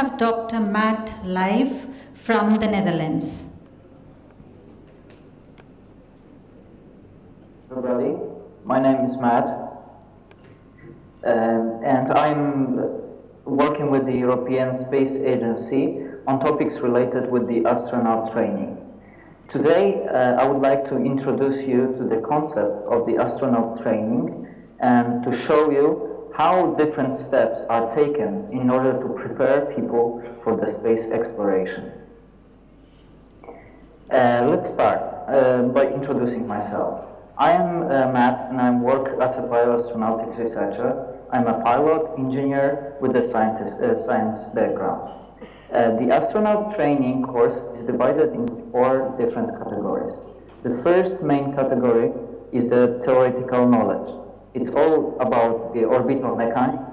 have Dr. Matt live from the Netherlands. Everybody, my name is Matt, and I'm working with the European Space Agency on topics related with the astronaut training. Today, I would like to introduce you to the concept of the astronaut training and to show you how different steps are taken in order to prepare people for the space exploration. Let's start by introducing myself. I am Matt, and I work as a bioastronautics researcher. I'm a pilot engineer with a science background. The astronaut training course is divided into 4 different categories. The first main category is the theoretical knowledge. It's all about the orbital mechanics,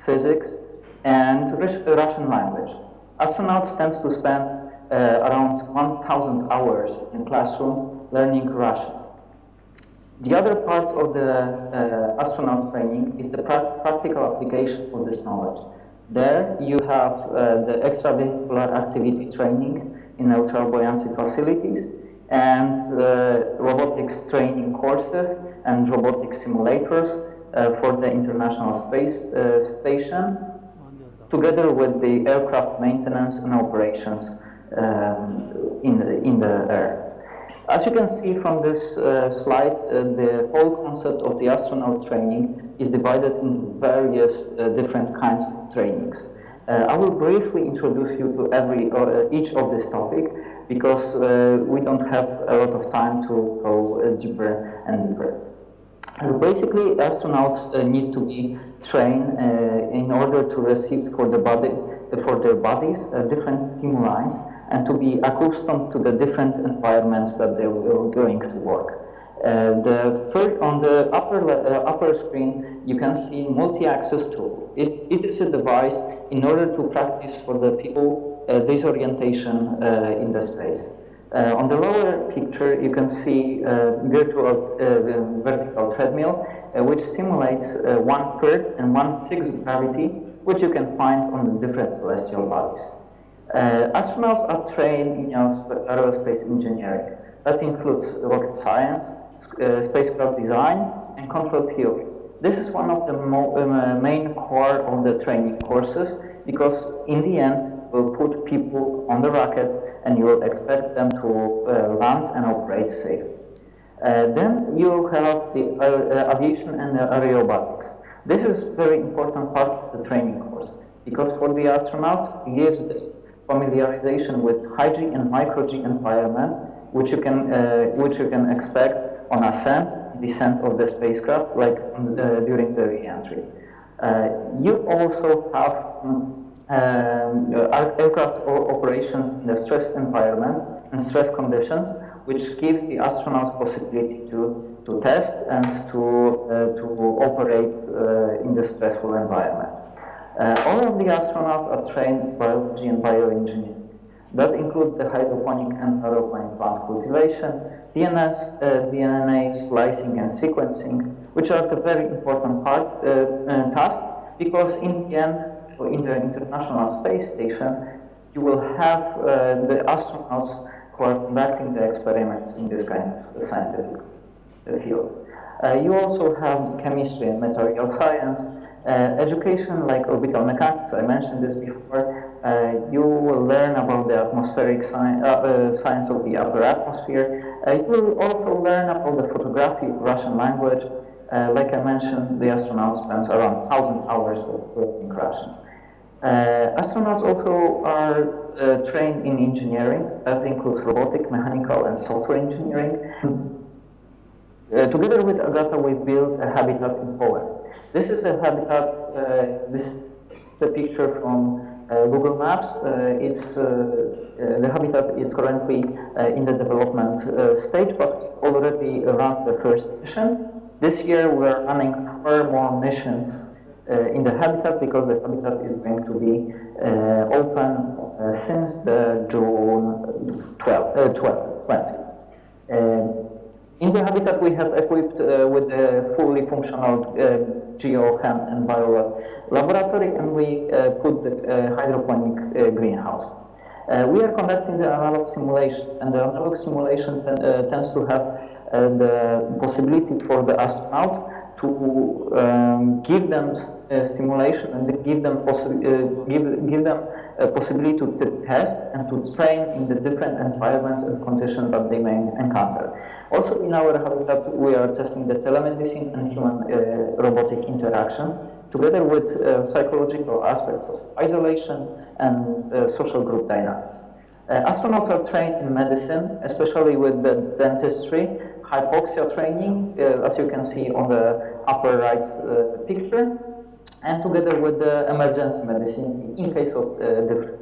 physics, and Russian language. Astronauts tend to spend around 1,000 hours in classroom learning Russian. The other part of the astronaut training is the practical application of this knowledge. There you have the extravehicular activity training in neutral buoyancy facilities and robotics training courses and robotic simulators for the International Space Station, together with the aircraft maintenance and operations in the air. As you can see from this slide, the whole concept of the astronaut training is divided into various different kinds of trainings. I will briefly introduce you to each of this topic because we don't have a lot of time to go deeper and deeper. Basically, astronauts need to be trained in order to receive for their bodies different stimuli and to be accustomed to the different environments that they are going to work. On the upper screen, you can see multi-axis tool. It is a device in order to practice for the people disorientation in the space. On the lower picture, you can see virtual vertical treadmill, which simulates 1/3 and 1/6 gravity, which you can find on the different celestial bodies. Astronauts are trained in aerospace engineering. That includes rocket science, spacecraft design, and control theory. This is one of the main core of the training courses because in the end, we'll put people on the rocket and you will expect them to land and operate safely. Then you have the aviation and aerobatics. This is very important part of the training course because for the astronaut, it gives the familiarization with high G and micro G environment, which you can expect on ascent, descent of the spacecraft, like during the re-entry. You also have aircraft operations in the stress environment and stress conditions, which gives the astronauts possibility to test and to operate in the stressful environment. All of the astronauts are trained in biology and bioengineering. That includes the hydroponic and aeroponic plant cultivation, DNA slicing and sequencing, which are the very important task because in the end, in the International Space Station, you will have the astronauts who are conducting the experiments in this kind of scientific field. You also have chemistry and material science, education like orbital mechanics. I mentioned this before. You will learn about the atmospheric science of the upper atmosphere. You will also learn about the photography, Russian language. Like I mentioned, the astronauts spend around 1,000 hours of learning Russian. Astronauts also are trained in engineering. That includes robotic, mechanical, and software engineering. Together with Agata, we built a habitat in Poland. This is a habitat, this is the picture from Google Maps. The habitat is currently in the development stage, but already around the first mission. This year we're running 4 more missions in the habitat because the habitat is going to be open since the June 20. In the habitat, we have equipped with a fully functional geo-chem and biolab laboratory, and we put the hydroponic greenhouse. We are conducting the analog simulation, and the analog simulation tends to have the possibility for the astronaut to give them stimulation and give them a possibility to test and to train in the different environments and conditions that they may encounter. Also in our habitat, we are testing the telemedicine and human robotic interaction together with psychological aspects of isolation and social group dynamics. Astronauts are trained in medicine, especially with the dentistry, hypoxia training, as you can see on the upper right picture, and together with the emergency medicine in case of different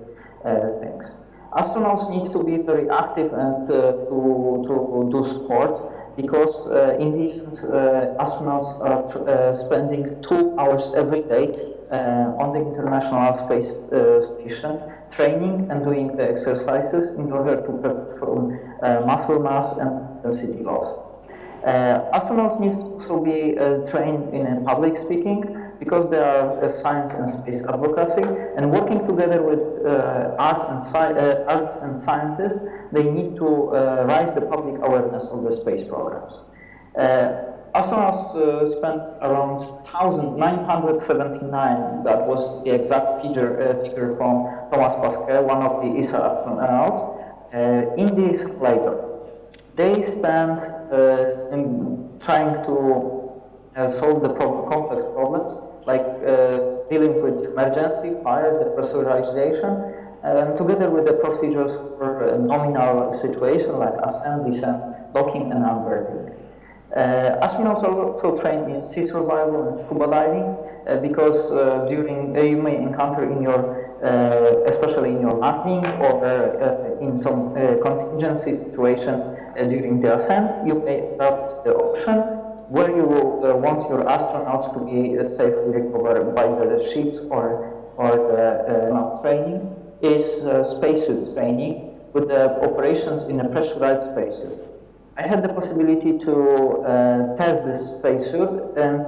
things. Astronauts need to be very active and to do sport, because in the end, astronauts are spending 2 hours every day on the International Space Station, training and doing the exercises in order to perform muscle mass and density loss. Astronauts need to also be trained in public speaking, because they are science and space advocacy, and working together with arts and scientists, they need to raise the public awareness of the space programs. Astronauts spent around 1,979, that was the exact figure from Thomas Pasquet, one of the ESA astronauts, in the simulator. They spent trying to solve the complex problems, like dealing with emergency, fire, depressurization, together with the procedures for a nominal situation like ascent, descent, docking, and unberthing. Astronauts are also trained in sea survival and scuba diving, because you may encounter in your, especially in your landing or in some contingency situation during the ascent, you may adapt the ocean where you want your astronauts to be safely recovered by the ships or the training is spacesuit training with the operations in a pressurized spacesuit. I had the possibility to test this spacesuit, and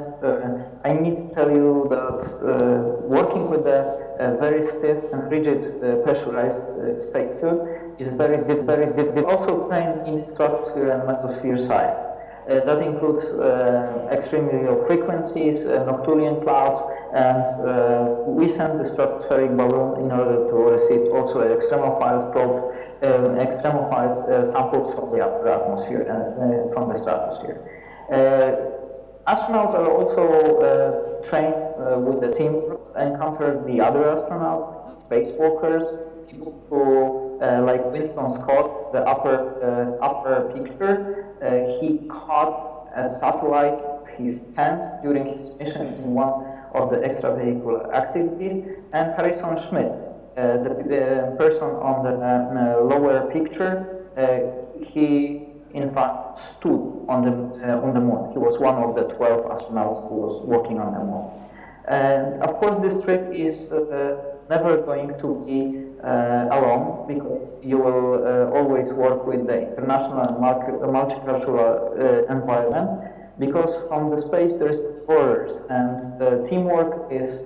I need to tell you that working with a very stiff and rigid pressurized spacesuit is very difficult. Also trained in stratosphere and mesosphere science. That includes extremely low frequencies, noctilion clouds, and we send the stratospheric balloon in order to receive also extremophiles probe, extremophiles samples from the upper atmosphere and from the stratosphere. Astronauts are also trained with the team, encounter the other astronauts, spacewalkers, people who, like Winston Scott, the upper picture, he caught a satellite his hand during his mission in one of the extravehicular activities, and Harrison Schmitt, the person on the lower picture, he in fact stood on the moon. He was one of the 12 astronauts who was walking on the moon. And of course, this trip is never going to be alone, because you will always work with the international and multicultural environment, because from the space there is borders, and teamwork is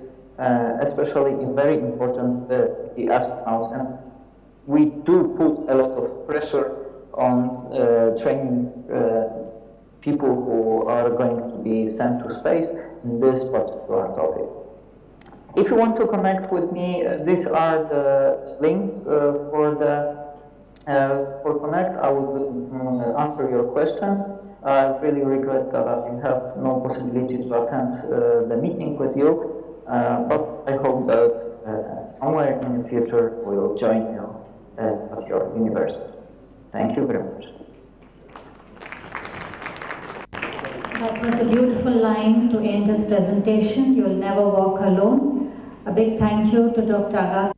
especially very important to the astronauts, and we do put a lot of pressure on training people who are going to be sent to space in this particular topic. If you want to connect with me, these are the links for Connect. I will answer your questions. I really regret that I have no possibility to attend the meeting with you, but I hope that somewhere in the future we will join you at your university. Thank you very much. That was a beautiful line to end this presentation. You'll never walk alone. A big thank you to Dr. Agatha.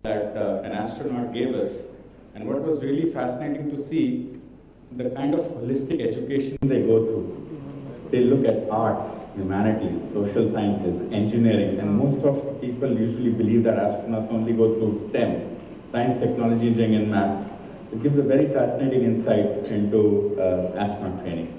That an astronaut gave us, and what was really fascinating to see the kind of holistic education they go through. They look at arts, humanities, social sciences, engineering, and most of people usually believe that astronauts only go through STEM. science, technology, engineering, and maths. It gives a very fascinating insight into astronaut training.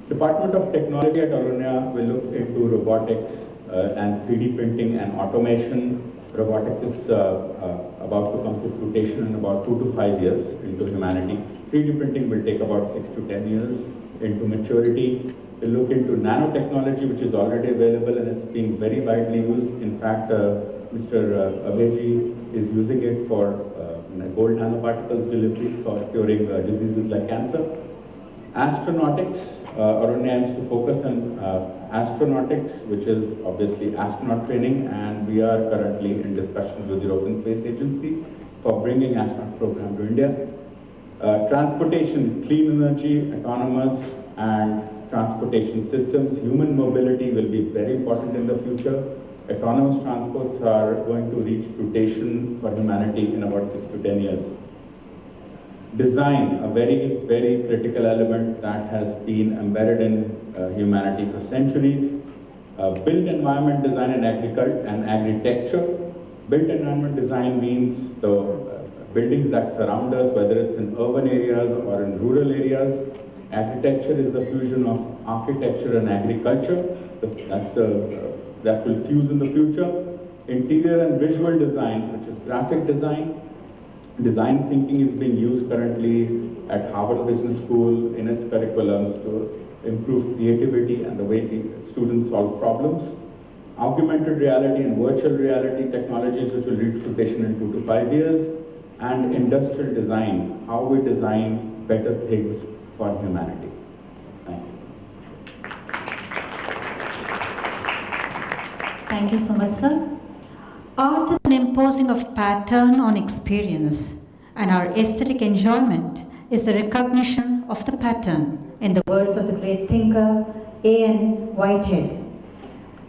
Department of Technology at Arunya will look into robotics and 3D printing and automation. Robotics is about to come to fruition in about 2 to 5 years into humanity. 3D printing will take about 6 to 10 years into maturity. We'll look into nanotechnology, which is already available and it's being very widely used. In fact, Mr. Abheji is using it for gold nanoparticles delivery for curing diseases like cancer. Astronautics, Arunya aims to focus on astronautics, which is obviously astronaut training, and we are currently in discussions with the European Space Agency for bringing astronaut program to India. Transportation, clean energy, autonomous and transportation systems. Human mobility will be very important in the future. Autonomous transports are going to reach fruition for humanity in about 6 to 10 years. Design, a very, very critical element that has been embedded in humanity for centuries. Built environment design and agriculture and agritecture. Built environment design means the buildings that surround us, whether it's in urban areas or in rural areas. Agritecture is the fusion of architecture and agriculture. That will fuse in the future. Interior and visual design, which is graphic design. Design thinking is being used currently at Harvard Business School in its curriculums to improve creativity and the way students solve problems. Augmented reality and virtual reality technologies which will reach fruition in 2 to 5 years. And industrial design, how we design better things for humanity. Thank you. Thank you so much, sir. Art is an imposing of pattern on experience, and our aesthetic enjoyment is a recognition of the pattern, in the words of the great thinker A.N. Whitehead.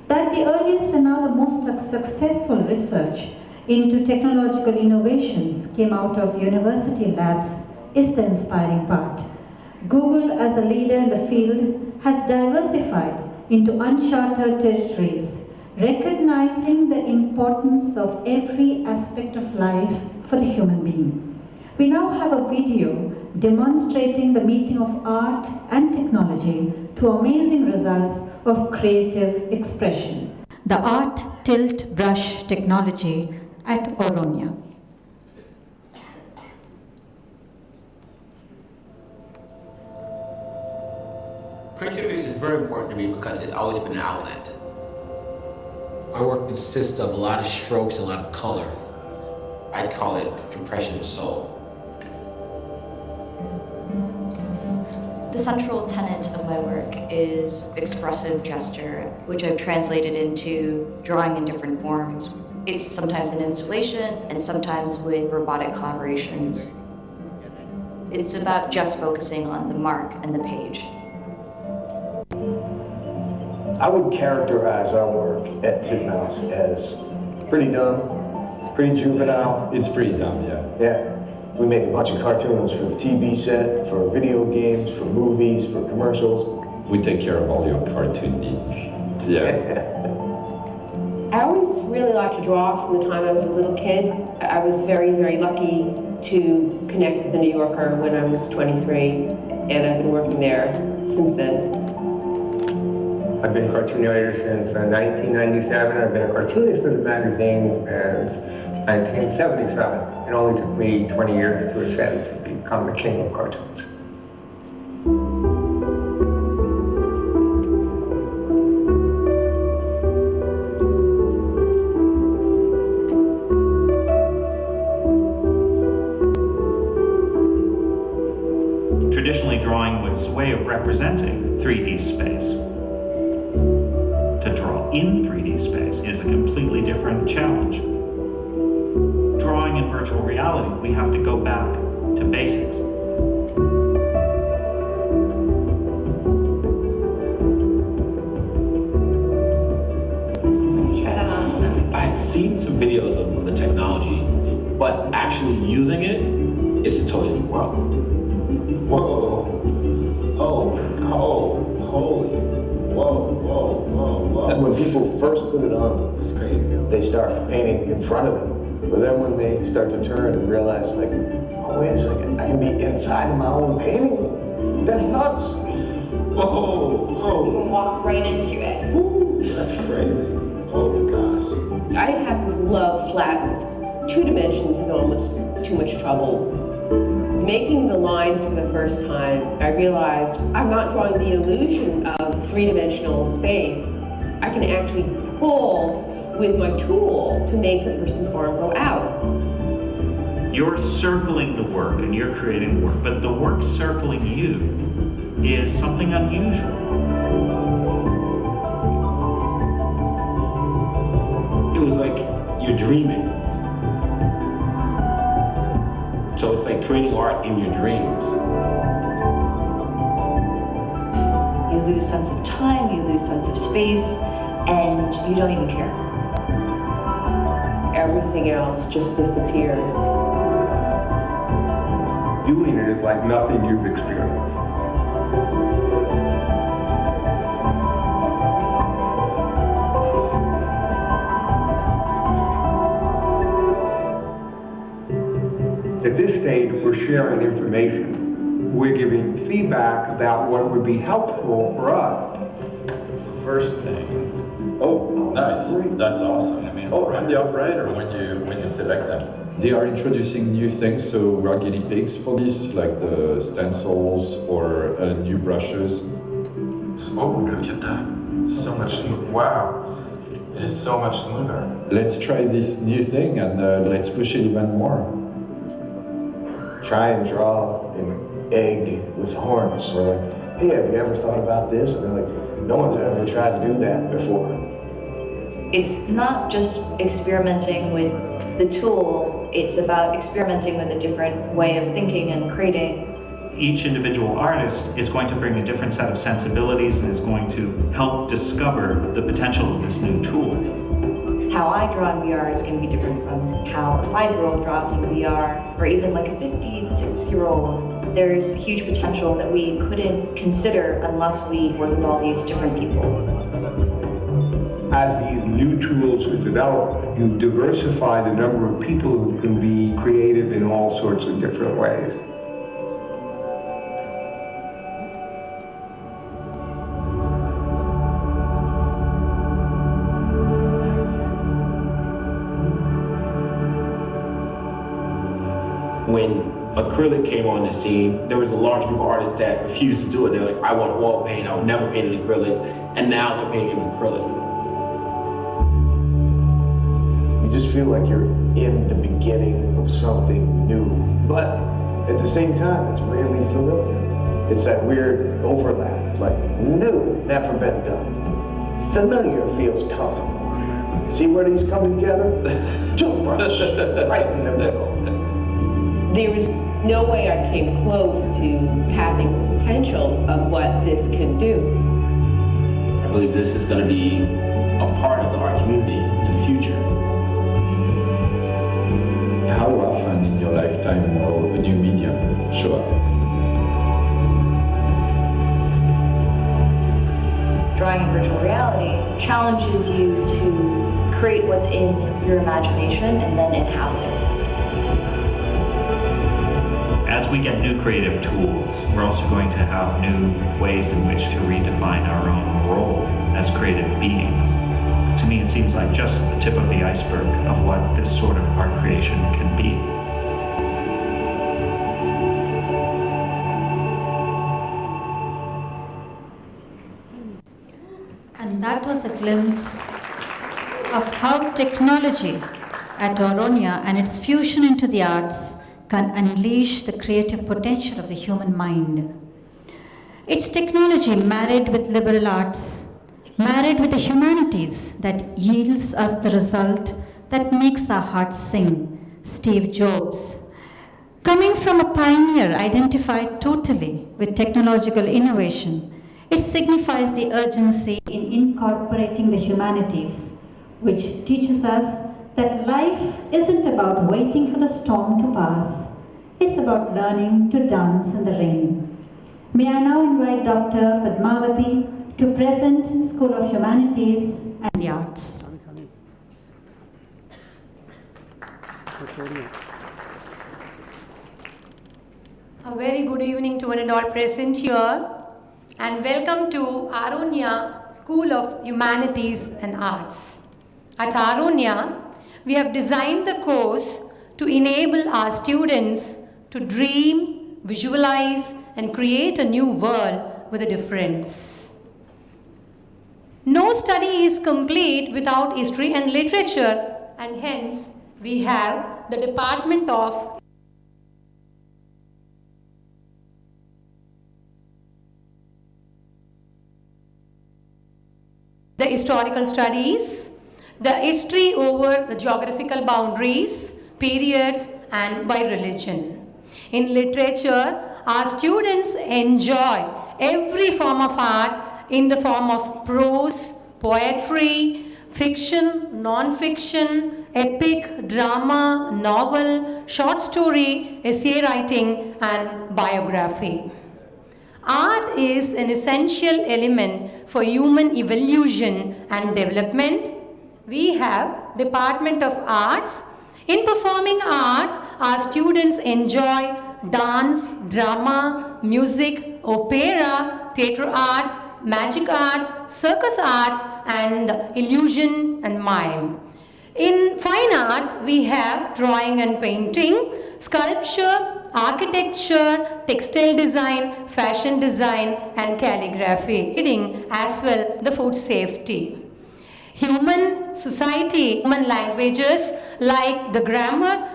That the earliest and now the most successful research into technological innovations came out of university labs is the inspiring part. Google, as a leader in the field, has diversified into uncharted territories, recognizing the importance of every aspect of life for the human being. We now have a video demonstrating the meeting of art and technology to amazing results of creative expression. The art tilt brush technology at Arunya. Creativity is very important to me because it's always been an outlet. My work consists of a lot of strokes and a lot of color. I call it Impressionist soul. The central tenet of my work is expressive gesture, which I've translated into drawing in different forms. It's sometimes an installation and sometimes with robotic collaborations. It's about just focusing on the mark and the page. I would characterize our work at Titmouse as pretty dumb, pretty juvenile. It's pretty dumb, yeah. Yeah. We make a bunch of cartoons for the TV set, for video games, for movies, for commercials. We take care of all your cartoon needs. Yeah. I always really liked to draw from the time I was a little kid. I was very, very lucky to connect with The New Yorker when I was 23, and I've been working there since then. I've been a cartoon writer since 1997. I've been a cartoonist for the magazines since 1977. It only took me 20 years to ascend to become the king of cartoons. Traditionally, drawing was a way of representing 3D space. To draw in 3D space is a completely different challenge. Drawing in virtual reality, we have to go back to basics. Try that on. I had seen some videos of the technology, but actually using it is a totally different world. Whoa. Oh, holy. Whoa. And when people first put it on, It's crazy. they start painting in front of them. But then when they start to turn and realize, like, oh, wait a second, I can be inside of my own painting? That's nuts. Whoa, You whoa. can walk right into it. Ooh, that's crazy. Oh my gosh. I happen to love flatness. 2 dimensions is almost too much trouble. Making the lines for the first time, I realized I'm not drawing the illusion of 3-dimensional space. I can actually pull with my tool to make the person's arm go out. You're circling the work and you're creating the work, but the work circling you is something unusual. It was like you're dreaming. So it's like creating art in your dreams. You lose sense of time, you lose sense of space, and you don't even care. Everything else just disappears. Doing it is like nothing you've experienced. At this stage, we're sharing information. We're giving feedback about what would be helpful for us. First thing. Oh, nice. That's awesome. I mean, and the operator when you select them. They are introducing new things, so we are guinea pigs for this, like the stencils or new brushes. Oh, look at that. So much smooth. Wow. It is so much smoother. Let's try this new thing and let's push it even more. Try and draw an egg with horns. We're like, hey, have you ever thought about this? And they're like, no one's ever tried to do that before. It's not just experimenting with the tool, it's about experimenting with a different way of thinking and creating. Each individual artist is going to bring a different set of sensibilities and is going to help discover the potential of this new tool. How I draw in VR is going to be different from how a 5-year-old draws in VR, or even like a 56-year-old. There's huge potential that we couldn't consider unless we work with all these different people. As these new tools are developed, you diversify the number of people who can be creative in all sorts of different ways. When acrylic came on the scene, there was a large group of artists that refused to do it. They're like, I want wall paint, I would never paint in acrylic. And now they're painting in acrylic. You just feel like you're in the beginning of something new. But at the same time, it's really familiar. It's that weird overlap, like new, never been done. Familiar feels comfortable. See where these come together? Toothbrush, right in the middle. There was no way I came close to tapping the potential of what this can do. I believe this is going to be a part of the art community in the future. How often in your lifetime will a new medium show up? Drawing in virtual reality challenges you to create what's in your imagination and then inhabit it. As we get new creative tools, we're also going to have new ways in which to redefine our own role as creative beings. To me, it seems like just the tip of the iceberg of what this sort of art creation can be. And that was a glimpse of how technology at Oronia and its fusion into the arts can unleash the creative potential of the human mind. It's technology married with liberal arts, married with the humanities, that yields us the result that makes our hearts sing. Steve Jobs. Coming from a pioneer identified totally with technological innovation, it signifies the urgency in incorporating the humanities, which teaches us that life isn't about waiting for the storm to pass. It's about learning to dance in the rain. May I now invite Dr. Padmavati to present School of Humanities and the Arts. A very good evening to one and all present here, and welcome to Aronia School of Humanities and Arts. At Aronia, we have designed the course to enable our students to dream, visualize, and create a new world with a difference. No study is complete without history and literature, and hence we have the Department of the historical studies, the history over the geographical boundaries, periods, and by religion. In literature, our students enjoy every form of art in the form of prose, poetry, fiction, non-fiction, epic, drama, novel, short story, essay writing, and biography. Art is an essential element for human evolution and development. We have Department of Arts. In performing arts, our students enjoy dance, drama, music, opera, theatre arts, magic arts, circus arts, and illusion and mime. In fine arts, we have drawing and painting, sculpture, architecture, textile design, fashion design, and calligraphy, reading as well the food safety. Human society, human languages like the grammar,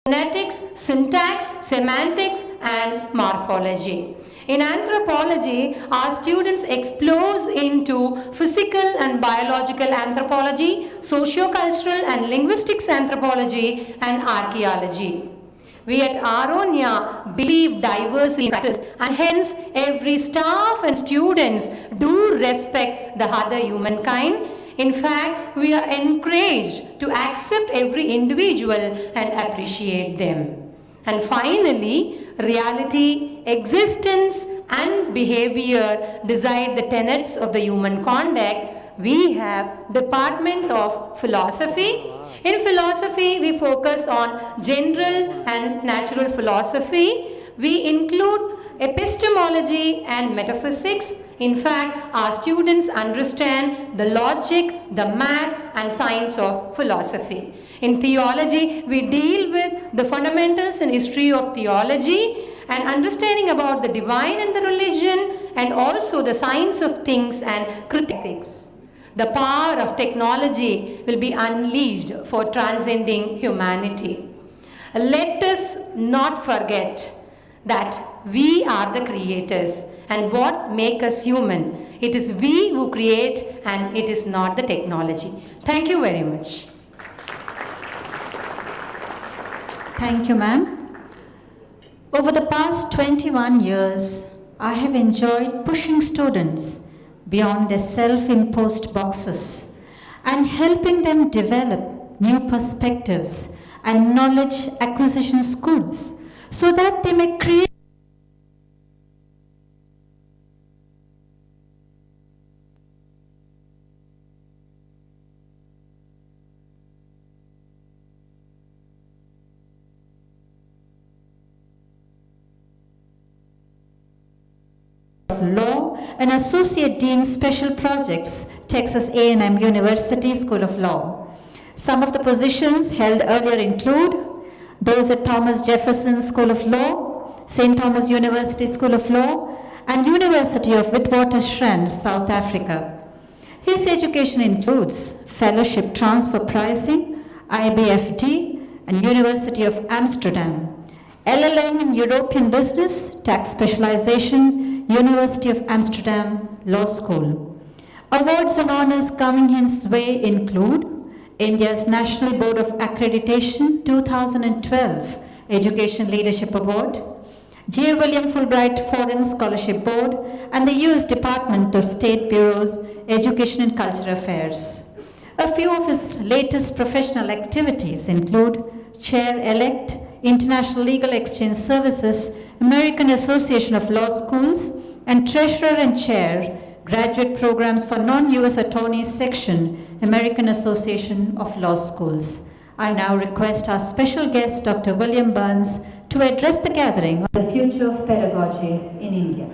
phonetics, syntax, semantics, and morphology. In anthropology, our students explore into physical and biological anthropology, socio-cultural and linguistics anthropology, and archaeology. We at Aronia believe diversity in practice, and hence every staff and students do respect the other humankind. In fact, we are encouraged to accept every individual and appreciate them. And finally, reality, existence, and behavior decide the tenets of the human conduct. We have Department of Philosophy. In philosophy, we focus on general and natural philosophy. We include epistemology and metaphysics. In fact, our students understand the logic, the math, and science of philosophy. In theology, we deal with the fundamentals and history of theology and understanding about the divine and the religion, and also the science of things and critics. The power of technology will be unleashed for transcending humanity. Let us not forget that we are the creators, and what makes us human. It is we who create, and it is not the technology. Thank you very much. Thank you, ma'am. Over the past 21 years, I have enjoyed pushing students beyond their self-imposed boxes and helping them develop new perspectives and knowledge acquisition skills so that they may create Law and Associate Dean Special Projects, Texas A&M University School of Law. Some of the positions held earlier include those at Thomas Jefferson School of Law, St. Thomas University School of Law, and University of Witwatersrand, South Africa. His education includes Fellowship Transfer Pricing, IBFD, and University of Amsterdam, LLM in European Business, Tax Specialization, University of Amsterdam Law School. Awards and honors coming his way include India's National Board of Accreditation 2012 Education Leadership Award, J. William Fulbright Foreign Scholarship Board, and the U.S. Department of State Bureau's Education and Cultural Affairs. A few of his latest professional activities include Chair-elect, International Legal Exchange Services, American Association of Law Schools, and Treasurer and Chair, Graduate Programs for Non-US Attorneys Section, American Association of Law Schools. I now request our special guest, Dr. William Burns, to address the gathering on the future of pedagogy in India.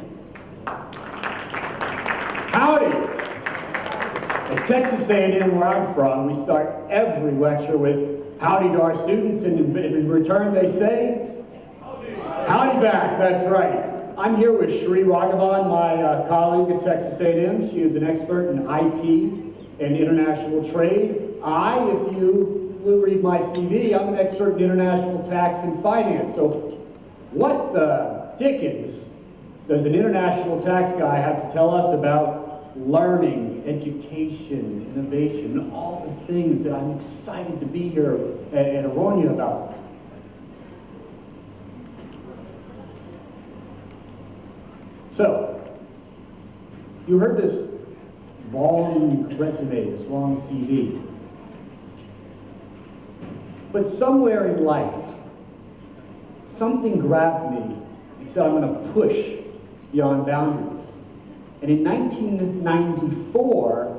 Howdy! At Texas A&M, where I'm from, we start every lecture with howdy to our students, and in return they say, howdy back, that's right. I'm here with Shri Raghavan, my colleague at Texas A&M. She is an expert in IP and international trade. If you read my CV, I'm an expert in international tax and finance. So what the dickens does an international tax guy have to tell us about learning, education, innovation, all the things that I'm excited to be here at Aronia about? So, you heard this long resume, this long CV. But somewhere in life, something grabbed me and said, I'm going to push beyond boundaries. And in 1994,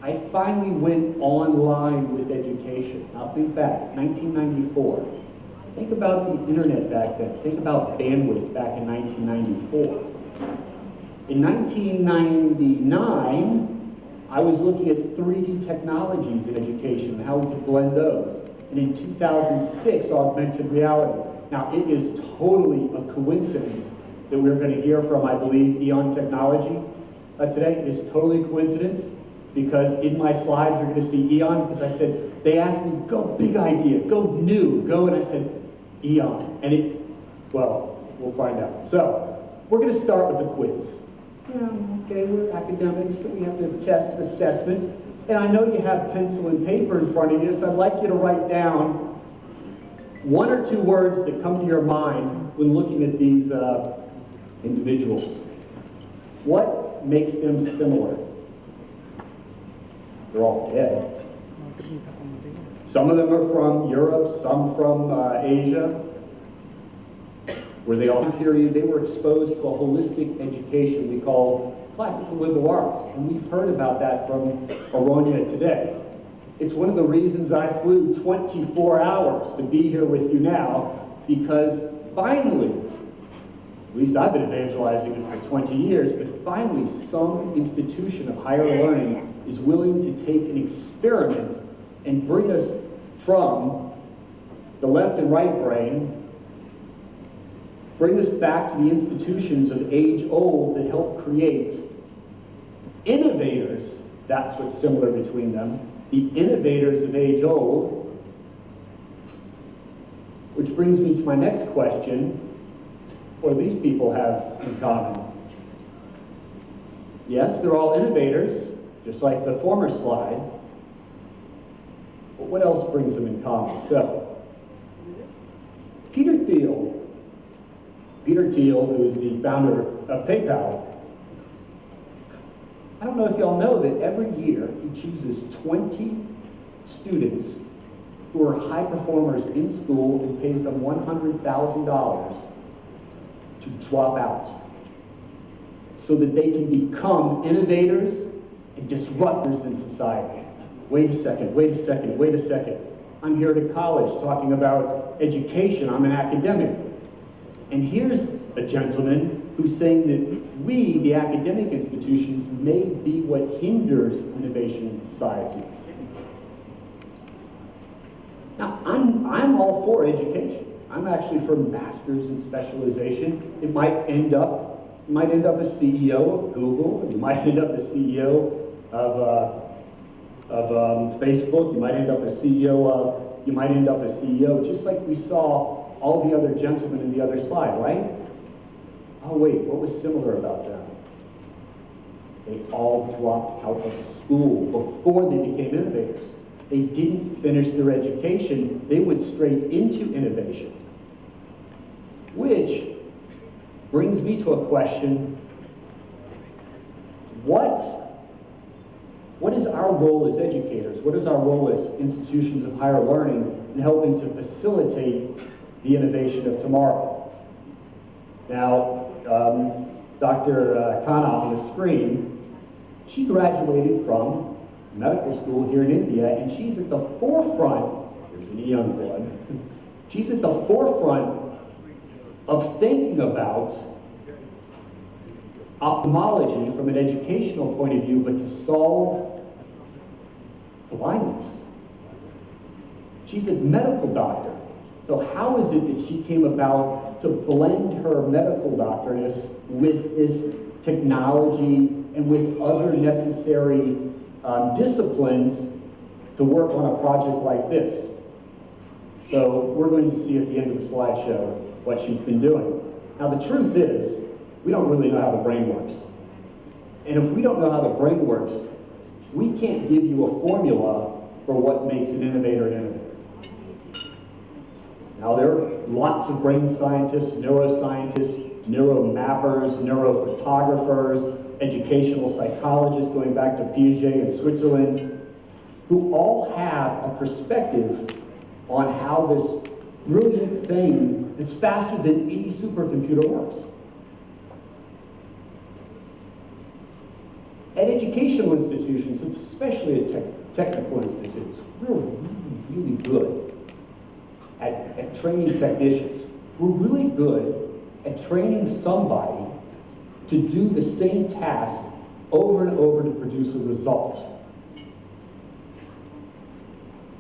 I finally went online with education. Now think back, 1994. Think about the internet back then. Think about bandwidth back in 1994. In 1999, I was looking at 3D technologies in education and how we could blend those. And in 2006, augmented reality. Now, it is totally a coincidence that we're going to hear from, I believe, Eon Technology today. It is totally a coincidence because in my slides, you're going to see Eon, because I said, they asked me, go big idea, go new, go, and I said, Eon. And well, we'll find out. So, we're going to start with the quiz. Okay, we're academics, so we have to test assessments. And I know you have pencil and paper in front of you, so I'd like you to write down one or two words that come to your mind when looking at these individuals. What makes them similar? They're all dead. Some of them are from Europe, some from Asia. Where they all period, they were exposed to a holistic education we call classical liberal arts, and we've heard about that from Aronia today. It's one of the reasons I flew 24 hours to be here with you now, because finally, at least I've been evangelizing it for 20 years, but finally some institution of higher learning is willing to take an experiment and bring us from the left and right brain, bring us back to the institutions of age old that help create innovators. That's what's similar between them. The innovators of age old. Which brings me to my next question. What do these people have in common? Yes, they're all innovators, just like the former slide. But what else brings them in common? So, Peter Thiel, who is the founder of PayPal, I don't know if y'all know that every year he chooses 20 students who are high performers in school and pays them $100,000 to drop out so that they can become innovators and disruptors in society. Wait a second. I'm here at a college talking about education. I'm an academic. And here's a gentleman who's saying that we, the academic institutions, may be what hinders innovation in society. Now, I'm all for education. I'm actually for masters in specialization. It might end up as CEO of Google. You might end up as CEO of Facebook. You might end up as CEO, just like we saw all the other gentlemen in the other slide, right? Oh wait, what was similar about them? They all dropped out of school before they became innovators. They didn't finish their education. They went straight into innovation. Which brings me to a question. What is our role as educators? What is our role as institutions of higher learning in helping to facilitate the innovation of tomorrow? Now, Dr. Khanna on the screen She graduated from medical school here in India, and she's at the forefront, here's a young blood, she's at the forefront of thinking about ophthalmology from an educational point of view, but to solve blindness. She's a medical doctor. So how is it that she came about to blend her medical doctorness with this technology and with other necessary disciplines to work on a project like this? So we're going to see at the end of the slideshow what she's been doing. Now the truth is, we don't really know how the brain works. And if we don't know how the brain works, we can't give you a formula for what makes an innovator an innovator. Now there are lots of brain scientists, neuroscientists, neuromappers, neurophotographers, educational psychologists going back to Piaget in Switzerland, who all have a perspective on how this brilliant thing that's faster than any supercomputer works. At educational institutions, especially at technical institutes, we're really good at training technicians. We're really good at training somebody to do the same task over and over to produce a result.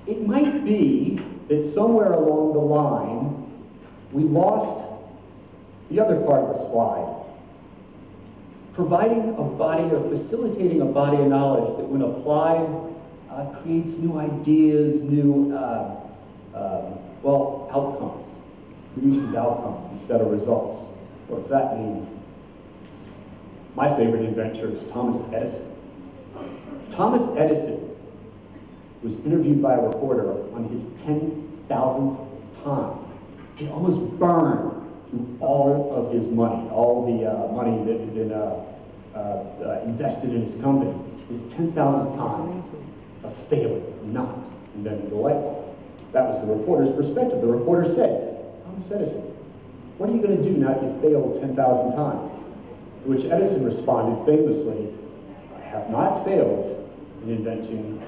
It might be that somewhere along the line, we lost the other part of the slide. Providing a body or facilitating a body of knowledge that when applied creates new ideas, new outcomes, produces outcomes instead of results. What does that mean? My favorite inventor is Thomas Edison. Thomas Edison was interviewed by a reporter on his 10,000th time. He almost burned through all of his money, all the money that had been invested in his company. His 10,000th time of failing, not inventing the light bulb. That was the reporter's perspective. The reporter said, Thomas Edison, what are you going to do now that you've failed 10,000 times? To which Edison responded famously, I have not failed in inventing